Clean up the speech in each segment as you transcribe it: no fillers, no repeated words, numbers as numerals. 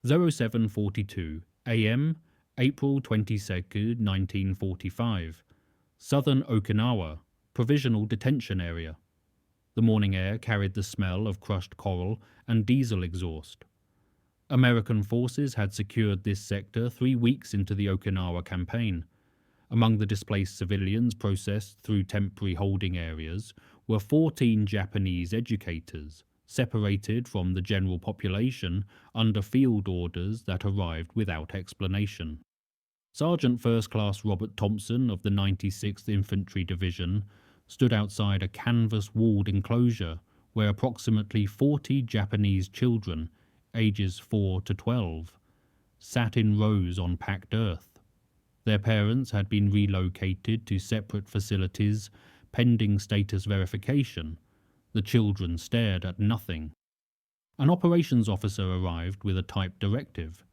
07:42 a.m., April 22nd, 1945. Southern Okinawa, Provisional Detention Area. The morning air carried the smell of crushed coral and diesel exhaust. American forces had secured this sector 3 weeks into the Okinawa campaign. Among the displaced civilians processed through temporary holding areas were 14 Japanese educators, separated from the general population under field orders that arrived without explanation. Sergeant First Class Robert Thompson of the 96th Infantry Division stood outside a canvas-walled enclosure where approximately 40 Japanese children, ages 4 to 12, sat in rows on packed earth. Their parents had been relocated to separate facilities pending status verification. The children stared at nothing. An operations officer arrived with a typed directive.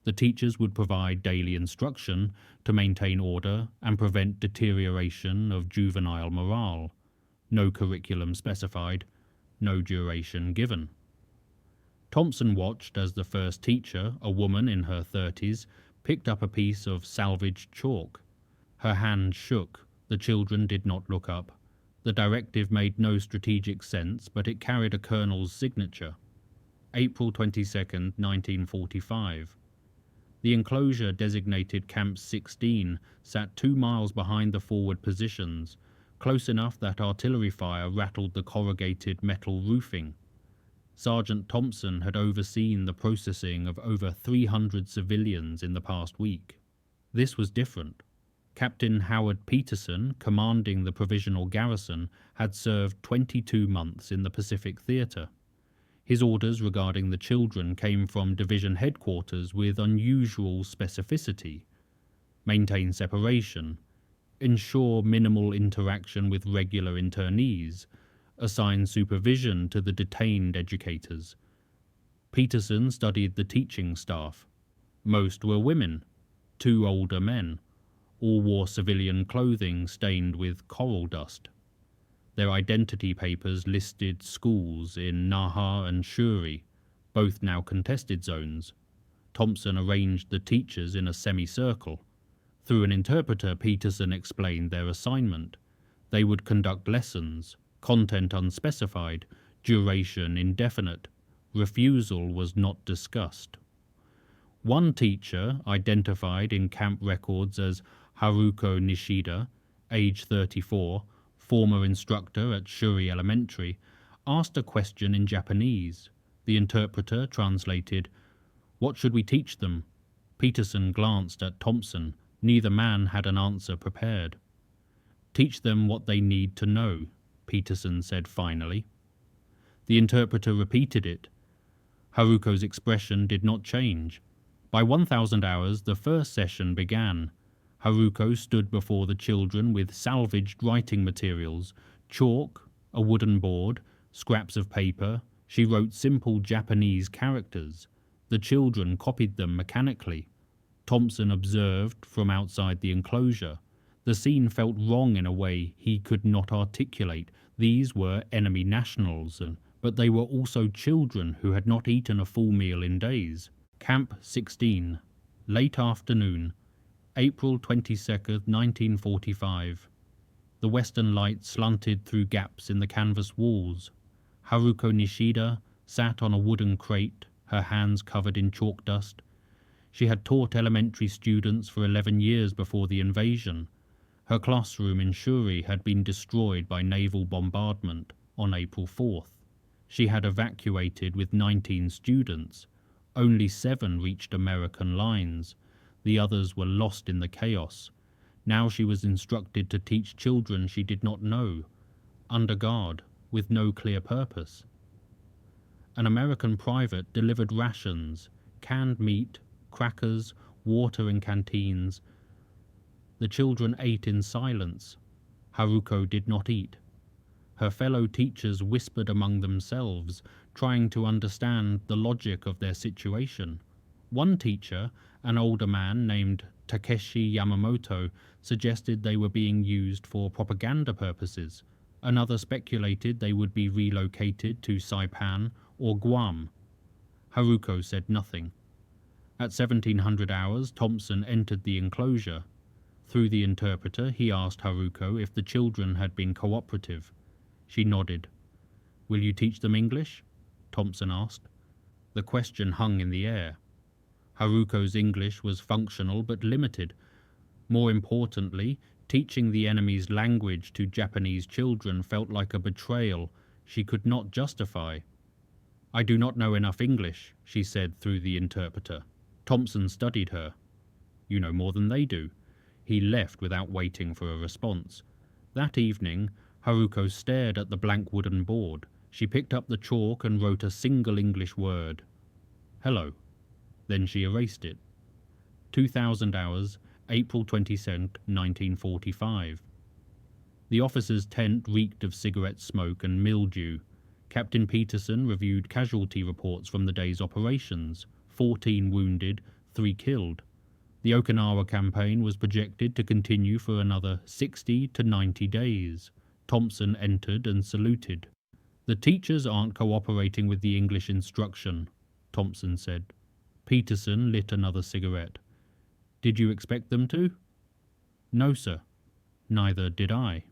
The teachers would provide daily instruction to maintain order and prevent deterioration of juvenile morale. No curriculum specified, no duration given. Thompson watched as the first teacher, a woman in her 30s, picked up a piece of salvaged chalk. Her hand shook. The children did not look up. The directive made no strategic sense, but it carried a colonel's signature. April 22nd, 1945. The enclosure designated Camp 16 sat 2 miles behind the forward positions, close enough that artillery fire rattled the corrugated metal roofing. Sergeant Thompson had overseen the processing of over 300 civilians in the past week. This was different. Captain Howard Peterson, commanding the provisional garrison, had served 22 months in the Pacific Theater. His orders regarding the children came from division headquarters with unusual specificity. Maintain separation, ensure minimal interaction with regular internees, assign supervision to the detained educators. Peterson studied the teaching staff. Most were women, 2 older men. All wore civilian clothing stained with coral dust. Their identity papers listed schools in Naha and Shuri, both now contested zones. Thompson arranged the teachers in a semicircle. Through an interpreter, Peterson explained their assignment. They would conduct lessons, content unspecified, duration indefinite. Refusal was not discussed. One teacher, identified in camp records as Haruko Nishida, age 34, former instructor at Shuri Elementary, asked a question in Japanese. The interpreter translated, "What should we teach them?" Peterson glanced at Thompson. Neither man had an answer prepared. "Teach them what they need to know," Peterson said finally. The interpreter repeated it. Haruko's expression did not change. By 1,000 hours, the first session began. Haruko stood before the children with salvaged writing materials, chalk, a wooden board, scraps of paper. She wrote simple Japanese characters. The children copied them mechanically. Thompson observed from outside the enclosure. The scene felt wrong in a way he could not articulate. These were enemy nationals, but they were also children who had not eaten a full meal in days. Camp 16, late afternoon, April 22nd, 1945. The western light slanted through gaps in the canvas walls. Haruko Nishida sat on a wooden crate, her hands covered in chalk dust. She had taught elementary students for 11 years before the invasion. Her classroom in Shuri had been destroyed by naval bombardment on April 4th. She had evacuated with 19 students. Only 7 reached American lines. The others were lost in the chaos. Now she was instructed to teach children she did not know, under guard, with no clear purpose. An American private delivered rations, canned meat, crackers, water in canteens. The children ate in silence. Haruko did not eat. Her fellow teachers whispered among themselves, trying to understand the logic of their situation. One teacher, an older man named Takeshi Yamamoto, suggested they were being used for propaganda purposes. Another speculated they would be relocated to Saipan or Guam. Haruko said nothing. At 1700 hours, Thompson entered the enclosure. Through the interpreter, he asked Haruko if the children had been cooperative. She nodded. "Will you teach them English?" Thompson asked. The question hung in the air. Haruko's English was functional but limited. More importantly, teaching the enemy's language to Japanese children felt like a betrayal she could not justify. "I do not know enough English," she said through the interpreter. Thompson studied her. "You know more than they do." He left without waiting for a response. That evening, Haruko stared at the blank wooden board. She picked up the chalk and wrote a single English word. "Hello." Then she erased it. 2000 hours, April 22nd, 1945. The officer's tent reeked of cigarette smoke and mildew. Captain Peterson reviewed casualty reports from the day's operations. 14 wounded, 3 killed. The Okinawa campaign was projected to continue for another 60 to 90 days. Thompson entered and saluted. "The teachers aren't cooperating with the English instruction," Thompson said. Peterson lit another cigarette. "Did you expect them to?" "No, sir." "Neither did I."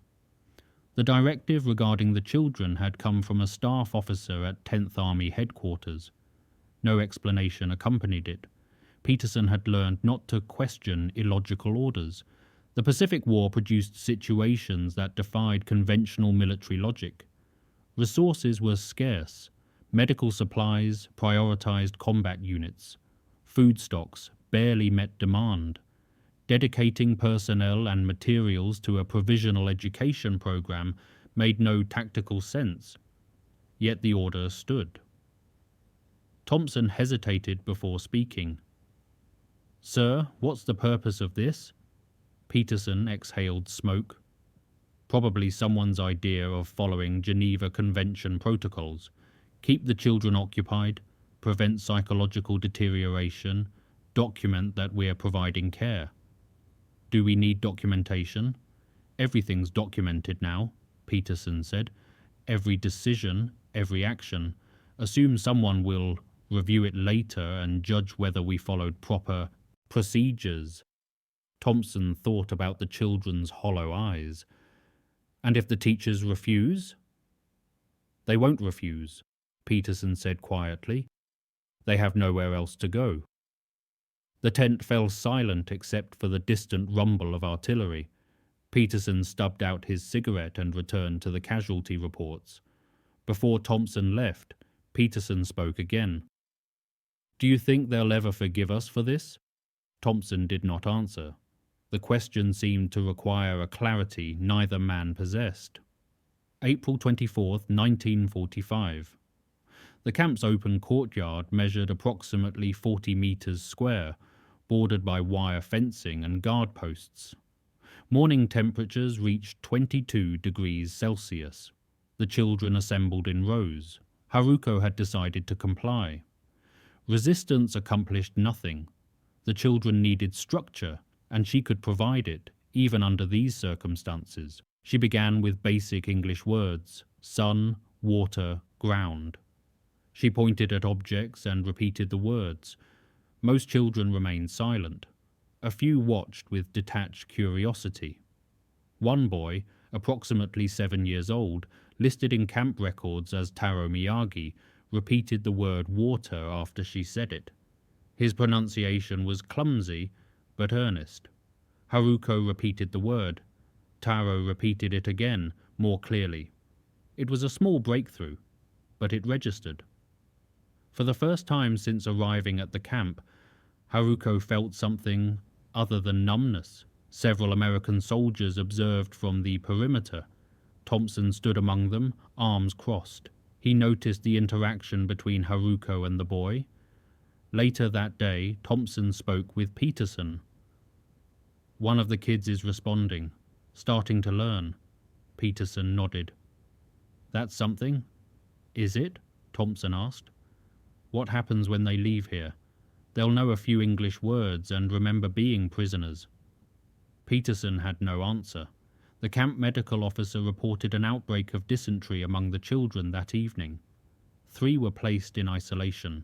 The directive regarding the children had come from a staff officer at 10th Army headquarters. No explanation accompanied it. Peterson had learned not to question illogical orders. The Pacific War produced situations that defied conventional military logic. Resources were scarce. Medical supplies prioritized combat units. Food stocks barely met demand. Dedicating personnel and materials to a provisional education program made no tactical sense. Yet the order stood. Thompson hesitated before speaking. "Sir, what's the purpose of this?" Peterson exhaled smoke. "Probably someone's idea of following Geneva Convention protocols. Keep the children occupied, prevent psychological deterioration, document that we're providing care." "Do we need documentation?" "Everything's documented now," Peterson said. "Every decision, every action. Assume someone will review it later and judge whether we followed proper procedures." Thompson thought about the children's hollow eyes. "And if the teachers refuse?" "They won't refuse," Peterson said quietly. "They have nowhere else to go." The tent fell silent except for the distant rumble of artillery. Peterson stubbed out his cigarette and returned to the casualty reports. Before Thompson left, Peterson spoke again. "Do you think they'll ever forgive us for this?" Thompson did not answer. The question seemed to require a clarity neither man possessed. April 24th, 1945. The camp's open courtyard measured approximately 40 meters square, bordered by wire fencing and guard posts. Morning temperatures reached 22 degrees Celsius. The children assembled in rows. Haruko had decided to comply. Resistance accomplished nothing. The children needed structure, and she could provide it, even under these circumstances. She began with basic English words: sun, water, ground. She pointed at objects and repeated the words. Most children remained silent. A few watched with detached curiosity. One boy, approximately 7 years old, listed in camp records as Taro Miyagi, repeated the word water after she said it. His pronunciation was clumsy, but earnest. Haruko repeated the word. Taro repeated it again, more clearly. It was a small breakthrough, but it registered. For the first time since arriving at the camp, Haruko felt something other than numbness. Several American soldiers observed from the perimeter. Thompson stood among them, arms crossed. He noticed the interaction between Haruko and the boy. Later that day, Thompson spoke with Peterson. "One of the kids is responding, starting to learn." Peterson nodded. "That's something." "Is it?" Thompson asked. "What happens when they leave here? They'll know a few English words and remember being prisoners." Peterson had no answer. The camp medical officer reported an outbreak of dysentery among the children that evening. 3 were placed in isolation.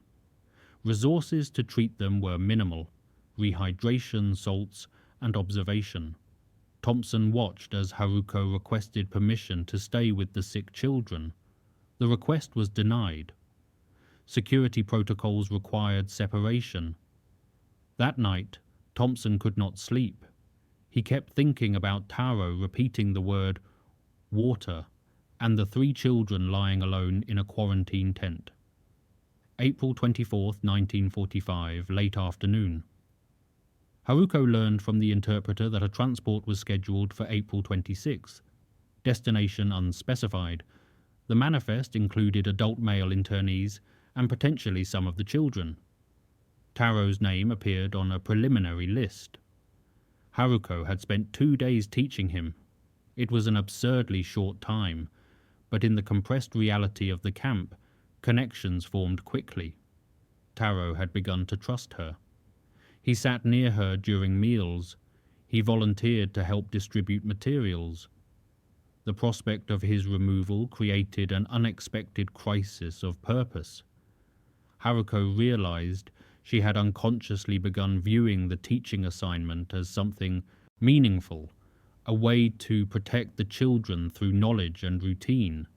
Resources to treat them were minimal: rehydration, salts, and observation. Thompson watched as Haruko requested permission to stay with the sick children. The request was denied. Security protocols required separation. That night, Thompson could not sleep. He kept thinking about Taro repeating the word water and the 3 children lying alone in a quarantine tent. April 24, 1945, late afternoon. Haruko learned from the interpreter that a transport was scheduled for April 26. Destination unspecified. The manifest included adult male internees and potentially some of the children. Taro's name appeared on a preliminary list. Haruko had spent 2 days teaching him. It was an absurdly short time, but in the compressed reality of the camp, connections formed quickly. Taro had begun to trust her. He sat near her during meals. He volunteered to help distribute materials. The prospect of his removal created an unexpected crisis of purpose. Haruko realized she had unconsciously begun viewing the teaching assignment as something meaningful, a way to protect the children through knowledge and routine.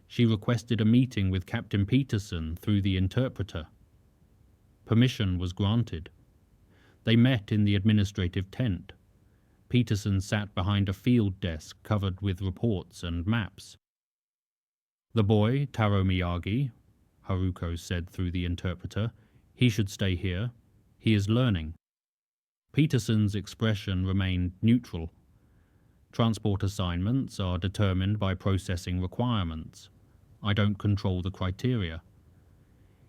She requested a meeting with Captain Peterson through the interpreter. Permission was granted. They met in the administrative tent. Peterson sat behind a field desk covered with reports and maps. "The boy, Taro Miyagi," Haruko said through the interpreter, "he should stay here. He is learning." Peterson's expression remained neutral. "Transport assignments are determined by processing requirements. I don't control the criteria."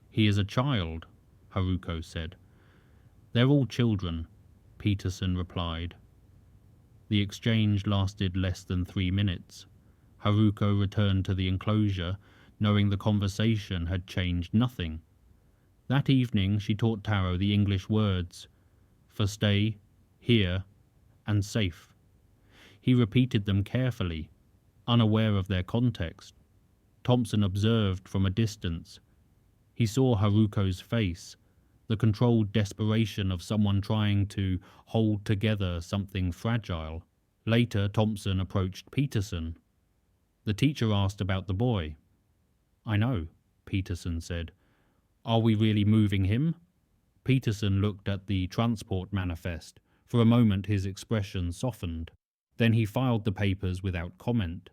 "He is a child," Haruko said. "They're all children," Peterson replied. The exchange lasted less than 3 minutes. Haruko returned to the enclosure, knowing the conversation had changed nothing. That evening she taught Taro the English words for stay, here, and safe. He repeated them carefully, unaware of their context. Thompson observed from a distance. He saw Haruko's face, the controlled desperation of someone trying to hold together something fragile. Later, Thompson approached Peterson. The teacher asked about the boy. "I know," Peterson said. "Are we really moving him?" Peterson looked at the transport manifest. For a moment his expression softened. Then he filed the papers without comment.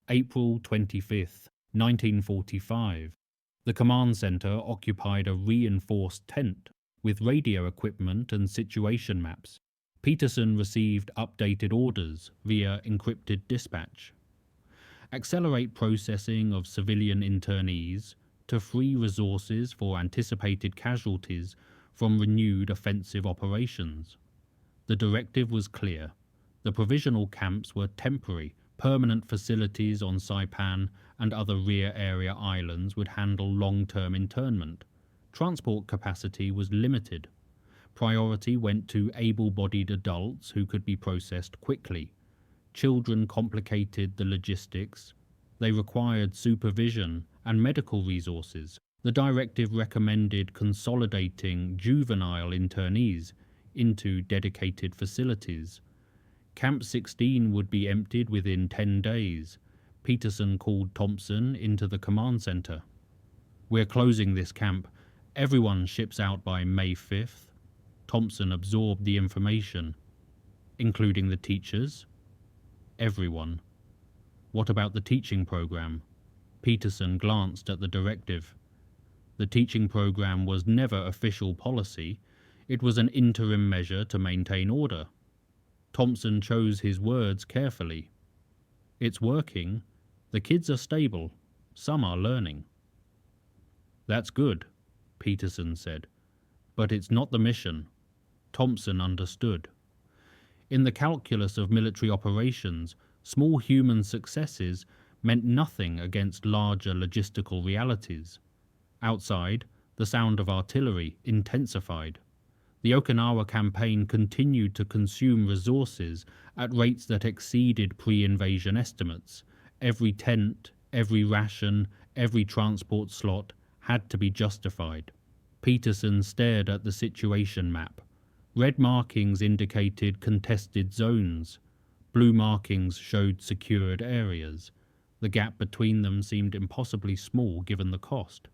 April 25th, 1945. The command center occupied a reinforced tent with radio equipment and situation maps. Peterson received updated orders via encrypted dispatch. Accelerate processing of civilian internees to free resources for anticipated casualties from renewed offensive operations. The directive was clear. The provisional camps were temporary. Permanent facilities on Saipan and other rear area islands would handle long-term internment. Transport capacity was limited. Priority went to able-bodied adults who could be processed quickly. Children complicated the logistics. They required supervision and medical resources. The directive recommended consolidating juvenile internees into dedicated facilities. Camp 16 would be emptied within 10 days. Peterson called Thompson into the command center. "We're closing this camp. Everyone ships out by May 5th. Thompson absorbed the information. "Including the teachers?" "Everyone." "What about the teaching program?" Peterson glanced at the directive. The teaching program was never official policy. It was an interim measure to maintain order. Thompson chose his words carefully. "It's working. The kids are stable. Some are learning." "That's good," Peterson said. "But it's not the mission." Thompson understood. In the calculus of military operations, small human successes meant nothing against larger logistical realities. Outside, the sound of artillery intensified. The Okinawa campaign continued to consume resources at rates that exceeded pre-invasion estimates. Every tent, every ration, every transport slot had to be justified. Peterson stared at the situation map. Red markings indicated contested zones. Blue markings showed secured areas. The gap between them seemed impossibly small given the cost.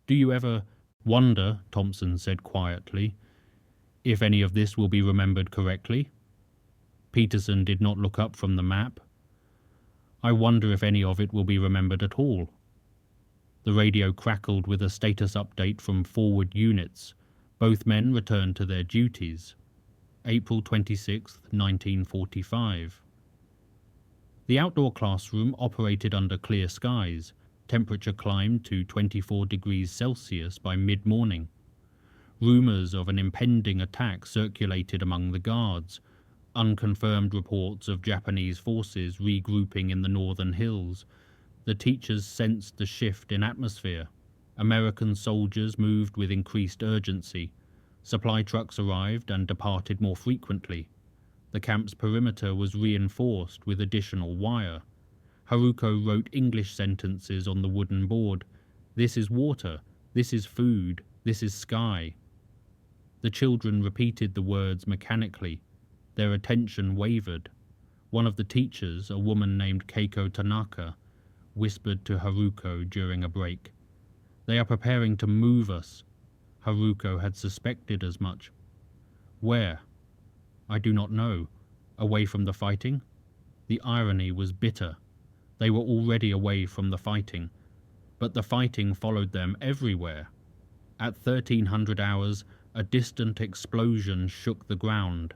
"Do you ever wonder," Thompson said quietly, "if any of this will be remembered correctly?" Peterson did not look up from the map. "I wonder if any of it will be remembered at all." The radio crackled with a status update from forward units. Both men returned to their duties. April 26, 1945. The outdoor classroom operated under clear skies. Temperature climbed to 24 degrees Celsius by mid-morning. Rumors of an impending attack circulated among the guards. Unconfirmed reports of Japanese forces regrouping in the northern hills. The teachers sensed the shift in atmosphere. American soldiers moved with increased urgency. Supply trucks arrived and departed more frequently. The camp's perimeter was reinforced with additional wire. Haruko wrote English sentences on the wooden board. "This is water. This is food. This is sky." The children repeated the words mechanically. Their attention wavered. One of the teachers, a woman named Keiko Tanaka, whispered to Haruko during a break. "They are preparing to move us." Haruko had suspected as much. "Where?" "I do not know. Away from the fighting?" The irony was bitter. They were already away from the fighting, but the fighting followed them everywhere. At 1300 hours, a distant explosion shook the ground.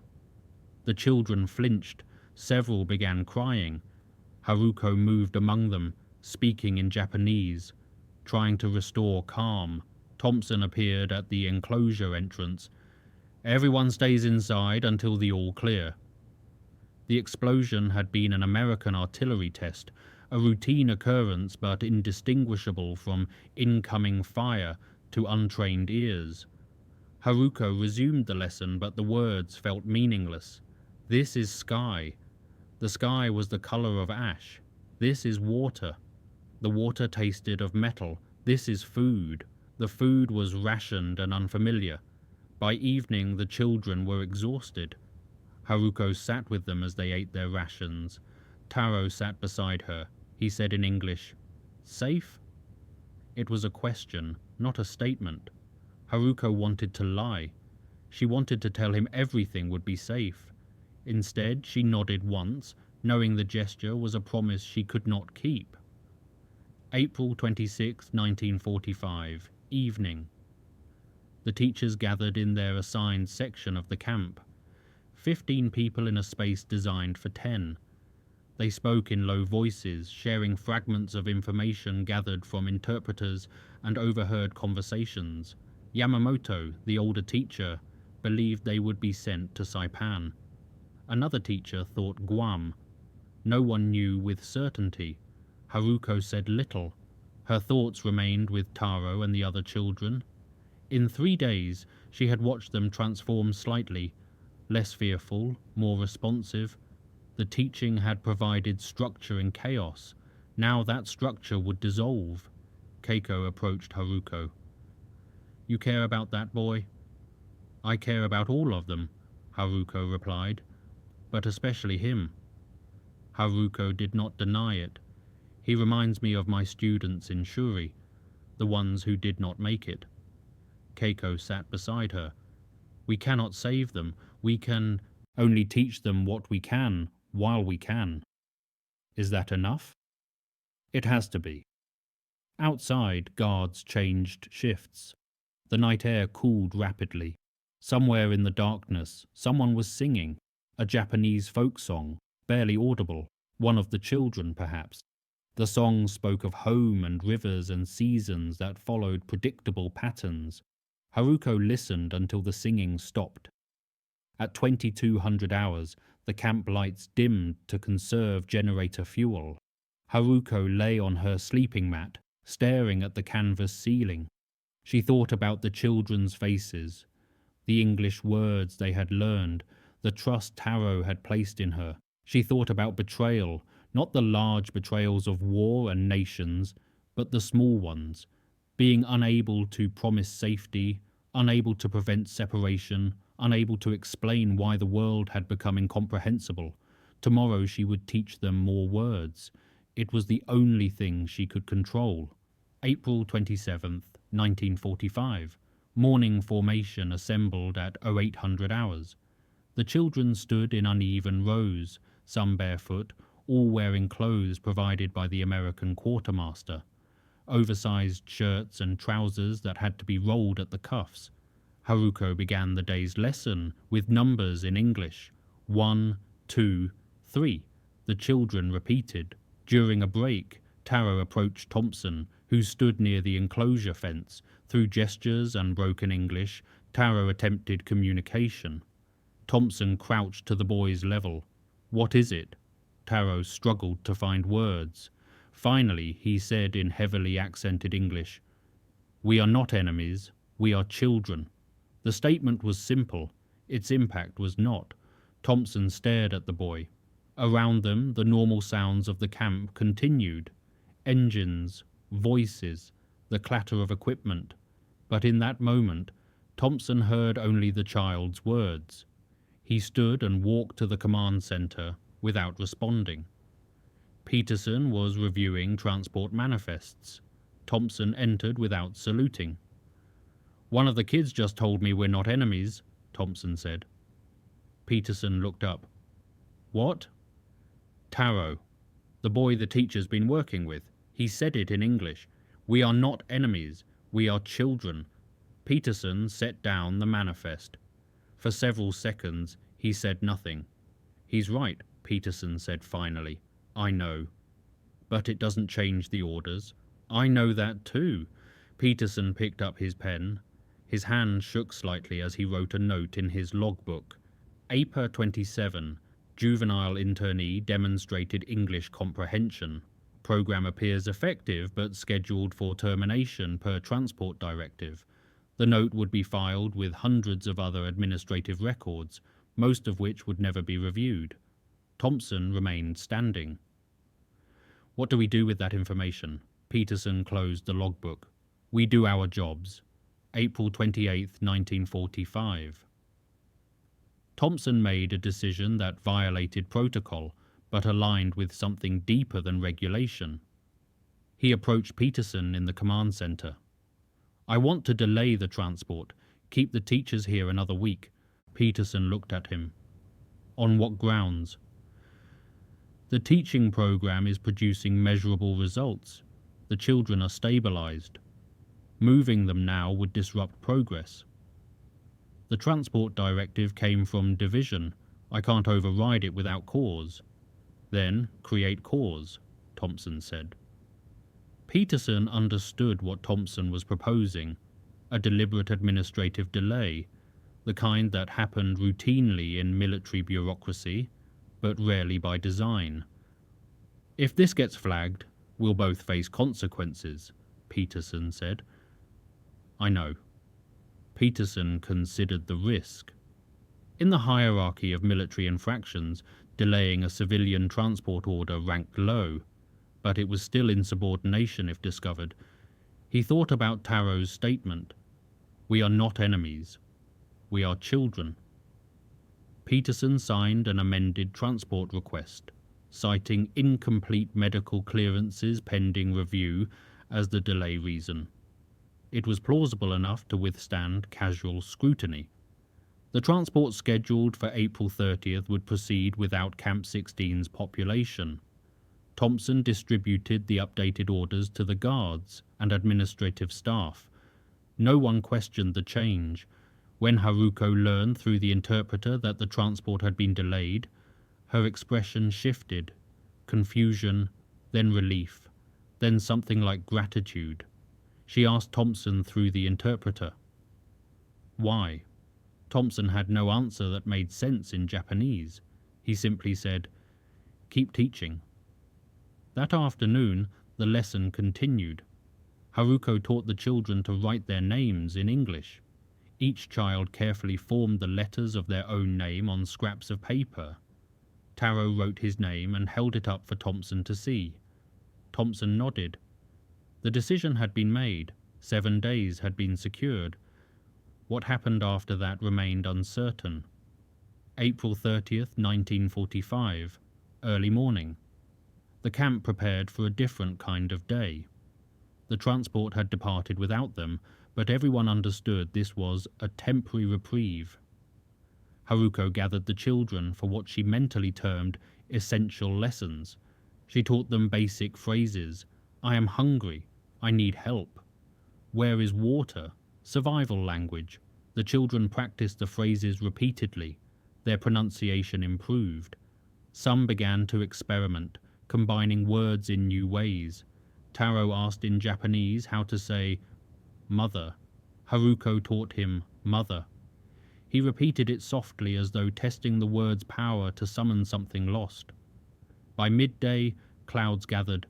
The children flinched. Several began crying. Haruko moved among them, speaking in Japanese, trying to restore calm. Thompson appeared at the enclosure entrance. "Everyone stays inside until the all clear." The explosion had been an American artillery test, a routine occurrence but indistinguishable from incoming fire to untrained ears. Haruko resumed the lesson, but the words felt meaningless. "This is sky." The sky was the color of ash. "This is water." The water tasted of metal. "This is food." The food was rationed and unfamiliar. By evening, the children were exhausted. Haruko sat with them as they ate their rations. Taro sat beside her. He said in English, "Safe?" It was a question, not a statement. Haruko wanted to lie. She wanted to tell him everything would be safe. Instead, she nodded once, knowing the gesture was a promise she could not keep. April 26, 1945, evening. The teachers gathered in their assigned section of the camp. 15 people in a space designed for 10. They spoke in low voices, sharing fragments of information gathered from interpreters and overheard conversations. Yamamoto, the older teacher, believed they would be sent to Saipan. Another teacher thought Guam. No one knew with certainty. Haruko said little. Her thoughts remained with Taro and the other children. In 3 days, she had watched them transform slightly, less fearful, more responsive. The teaching had provided structure in chaos. Now that structure would dissolve. Keiko approached Haruko. "You care about that boy?" "I care about all of them," Haruko replied, "but especially him." Haruko did not deny it. "He reminds me of my students in Shuri, the ones who did not make it." Keiko sat beside her. "We cannot save them. We can only teach them what we can, while we can." "Is that enough?" "It has to be." Outside, guards changed shifts. The night air cooled rapidly. Somewhere in the darkness, someone was singing, a Japanese folk song, barely audible, one of the children perhaps. The song spoke of home and rivers and seasons that followed predictable patterns. Haruko listened until the singing stopped. At 2200 hours, the camp lights dimmed to conserve generator fuel. Haruko lay on her sleeping mat, staring at the canvas ceiling. She thought about the children's faces, the English words they had learned, the trust Taro had placed in her. She thought about betrayal, not the large betrayals of war and nations, but the small ones, being unable to promise safety, unable to prevent separation, unable to explain why the world had become incomprehensible. Tomorrow she would teach them more words. It was the only thing she could control. April 27th, 1945. Morning formation assembled at 0800 hours. The children stood in uneven rows, some barefoot, all wearing clothes provided by the American quartermaster. Oversized shirts and trousers that had to be rolled at the cuffs. Haruko began the day's lesson with numbers in English. 1, 2, 3. The children repeated. During a break, Taro approached Thompson, who stood near the enclosure fence. Through gestures and broken English, Taro attempted communication. Thompson crouched to the boy's level. "What is it?" Taro struggled to find words. Finally, he said in heavily accented English, "We are not enemies, we are children." The statement was simple. Its impact was not. Thompson stared at the boy. Around them, the normal sounds of the camp continued. Engines, voices, the clatter of equipment. But in that moment, Thompson heard only the child's words. He stood and walked to the command center without responding. Peterson was reviewing transport manifests. Thompson entered without saluting. "One of the kids just told me we're not enemies," Thompson said. Peterson looked up. "What?" "Taro, the boy the teacher's been working with. He said it in English. We are not enemies, we are children." Peterson set down the manifest. For several seconds, he said nothing. "He's right," Peterson said finally. "I know. But it doesn't change the orders." "I know that too." Peterson picked up his pen. His hand shook slightly as he wrote a note in his logbook. APA 27. Juvenile internee demonstrated English comprehension. Program appears effective but scheduled for termination per transport directive. The note would be filed with hundreds of other administrative records, most of which would never be reviewed. Thompson remained standing. "What do we do with that information?" Peterson closed the logbook. "We do our jobs." April 28, 1945. Thompson made a decision that violated protocol, but aligned with something deeper than regulation. He approached Peterson in the command center. "I want to delay the transport, keep the teachers here another week." Peterson looked at him. "On what grounds?" "The teaching program is producing measurable results. The children are stabilized. Moving them now would disrupt progress. The transport directive came from division. I can't override it without cause." "Then create cause," Thompson said. Peterson understood what Thompson was proposing, a deliberate administrative delay, the kind that happened routinely in military bureaucracy, but rarely by design. "If this gets flagged, we'll both face consequences," Peterson said. "I know." Peterson considered the risk. In the hierarchy of military infractions, delaying a civilian transport order ranked low, but it was still insubordination if discovered. He thought about Taro's statement. "We are not enemies. We are children." Peterson signed an amended transport request, citing incomplete medical clearances pending review as the delay reason. It was plausible enough to withstand casual scrutiny. The transport scheduled for April 30th would proceed without Camp 16's population. Thompson distributed the updated orders to the guards and administrative staff. No one questioned the change. When Haruko learned through the interpreter that the transport had been delayed, her expression shifted. Confusion, then relief, then something like gratitude. She asked Thompson through the interpreter. "Why?" Thompson had no answer that made sense in Japanese. He simply said, "Keep teaching." That afternoon, the lesson continued. Haruko taught the children to write their names in English. Each child carefully formed the letters of their own name on scraps of paper. Taro wrote his name and held it up for Thompson to see. Thompson nodded. The decision had been made. 7 days had been secured. What happened after that remained uncertain. April 30th, 1945, early morning. The camp prepared for a different kind of day. The transport had departed without them, but everyone understood this was a temporary reprieve. Haruko gathered the children for what she mentally termed essential lessons. She taught them basic phrases. I am hungry. I need help. Where is water? Survival language. The children practiced the phrases repeatedly. Their pronunciation improved. Some began to experiment, combining words in new ways. Taro asked in Japanese how to say mother. Haruko taught him mother. He repeated it softly as though testing the word's power to summon something lost. By midday, clouds gathered.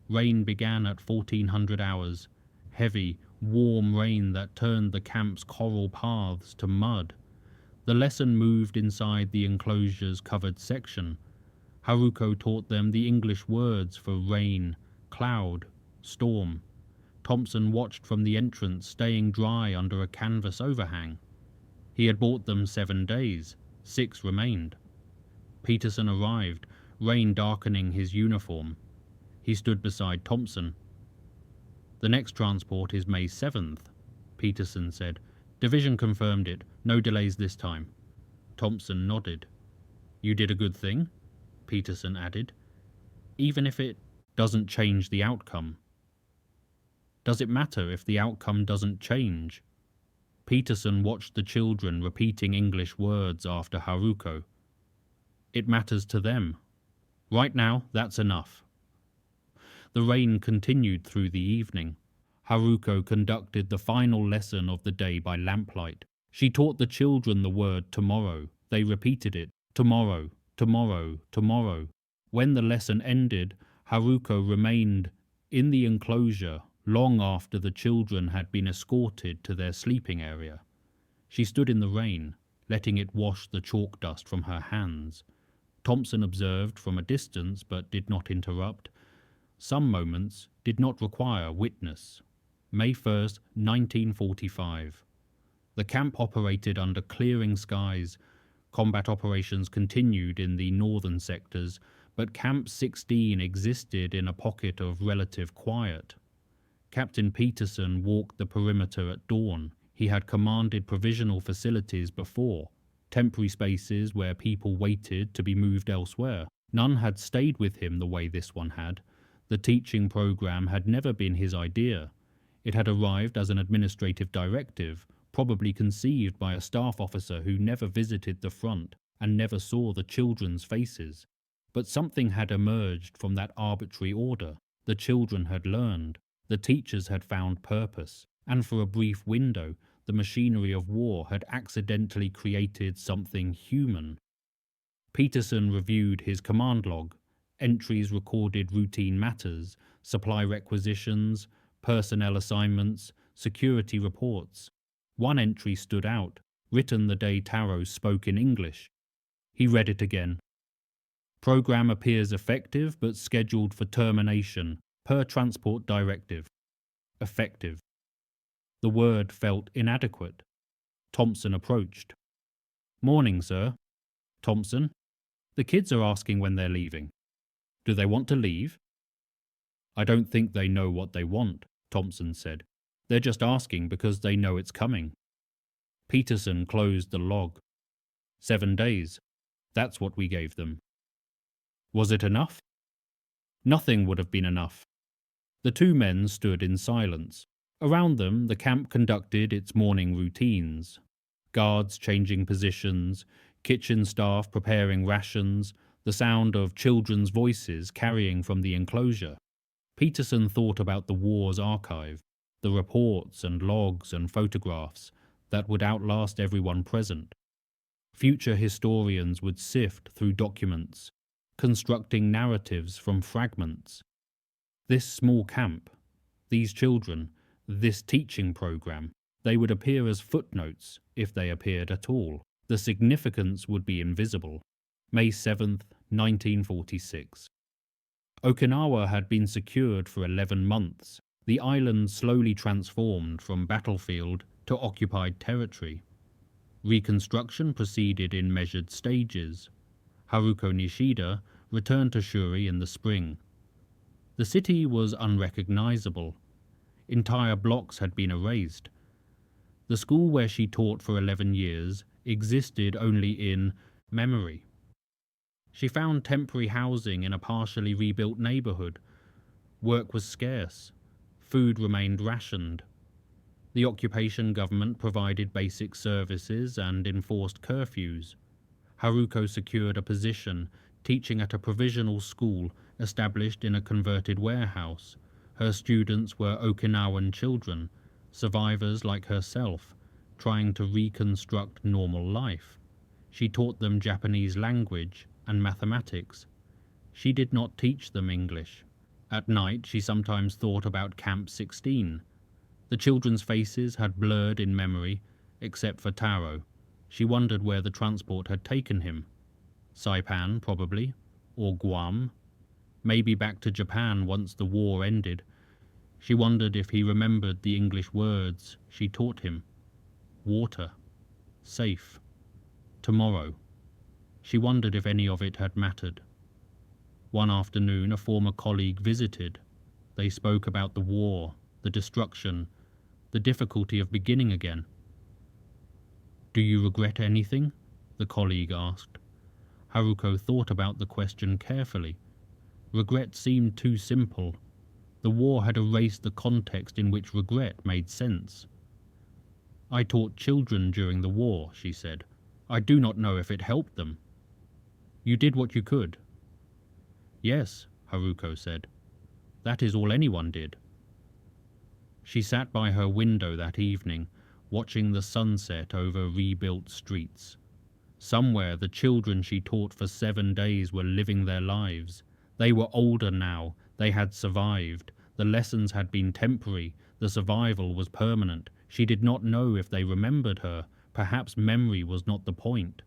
Rain began at 1400 hours. Heavy, warm rain that turned the camp's coral paths to mud. The lesson moved inside the enclosure's covered section. Haruko taught them the English words for rain, cloud, storm. Thompson watched from the entrance, staying dry under a canvas overhang. He had bought them 7 days. 6 remained. Peterson arrived, rain darkening his uniform. He stood beside Thompson. The next transport is May 7th, Peterson said. Division confirmed it. No delays this time. Thompson nodded. You did a good thing, Peterson added. Even if it doesn't change the outcome. Does it matter if the outcome doesn't change? Peterson watched the children repeating English words after Haruko. It matters to them. Right now, that's enough. The rain continued through the evening. Haruko conducted the final lesson of the day by lamplight. She taught the children the word tomorrow. They repeated it. Tomorrow, tomorrow, tomorrow. When the lesson ended, Haruko remained in the enclosure long after the children had been escorted to their sleeping area. She stood in the rain, letting it wash the chalk dust from her hands. Thompson observed from a distance but did not interrupt. Some moments did not require witness. May 1st, 1945. The camp operated under clearing skies. Combat operations continued in the northern sectors, but Camp 16 existed in a pocket of relative quiet. Captain Peterson walked the perimeter at dawn. He had commanded provisional facilities before, temporary spaces where people waited to be moved elsewhere. None had stayed with him the way this one had. The teaching program had never been his idea. It had arrived as an administrative directive, probably conceived by a staff officer who never visited the front and never saw the children's faces. But something had emerged from that arbitrary order. The children had learned. The teachers had found purpose, and for a brief window, the machinery of war had accidentally created something human. Peterson reviewed his command log. Entries recorded routine matters, supply requisitions, personnel assignments, security reports. One entry stood out, written the day Taro spoke in English. He read it again. Program appears effective but scheduled for termination. Per transport directive. Effective. The word felt inadequate. Thompson approached. Morning, sir. Thompson. The kids are asking when they're leaving. Do they want to leave? I don't think they know what they want, Thompson said. They're just asking because they know it's coming. Peterson closed the log. 7 days. That's what we gave them. Was it enough? Nothing would have been enough. The two men stood in silence. Around them, the camp conducted its morning routines. Guards changing positions, kitchen staff preparing rations, the sound of children's voices carrying from the enclosure. Peterson thought about the war's archive, the reports and logs and photographs that would outlast everyone present. Future historians would sift through documents, constructing narratives from fragments. This small camp, these children, this teaching program, they would appear as footnotes if they appeared at all. The significance would be invisible. May 7th, 1946. Okinawa had been secured for 11 months. The island slowly transformed from battlefield to occupied territory. Reconstruction proceeded in measured stages. Haruko Nishida returned to Shuri in the spring. The city was unrecognizable. Entire blocks had been erased. The school where she taught for 11 years existed only in memory. She found temporary housing in a partially rebuilt neighborhood. Work was scarce. Food remained rationed. The occupation government provided basic services and enforced curfews. Haruko secured a position teaching at a provisional school established in a converted warehouse. Her students were Okinawan children, survivors like herself, trying to reconstruct normal life. She taught them Japanese language and mathematics. She did not teach them English. At night, she sometimes thought about Camp 16. The children's faces had blurred in memory, except for Taro. She wondered where the transport had taken him. Saipan, probably, or Guam. Maybe back to Japan once the war ended. She wondered if he remembered the English words she taught him. Water. Safe. Tomorrow. She wondered if any of it had mattered. One afternoon, a former colleague visited. They spoke about the war, the destruction, the difficulty of beginning again. "Do you regret anything?" the colleague asked. Haruko thought about the question carefully. Regret seemed too simple. The war had erased the context in which regret made sense. "I taught children during the war," she said. "I do not know if it helped them." "You did what you could." "Yes," Haruko said. "That is all anyone did." She sat by her window that evening, watching the sunset over rebuilt streets. Somewhere the children she taught for 7 days were living their lives. They were older now, they had survived. The lessons had been temporary, the survival was permanent. She did not know if they remembered her. Perhaps memory was not the point.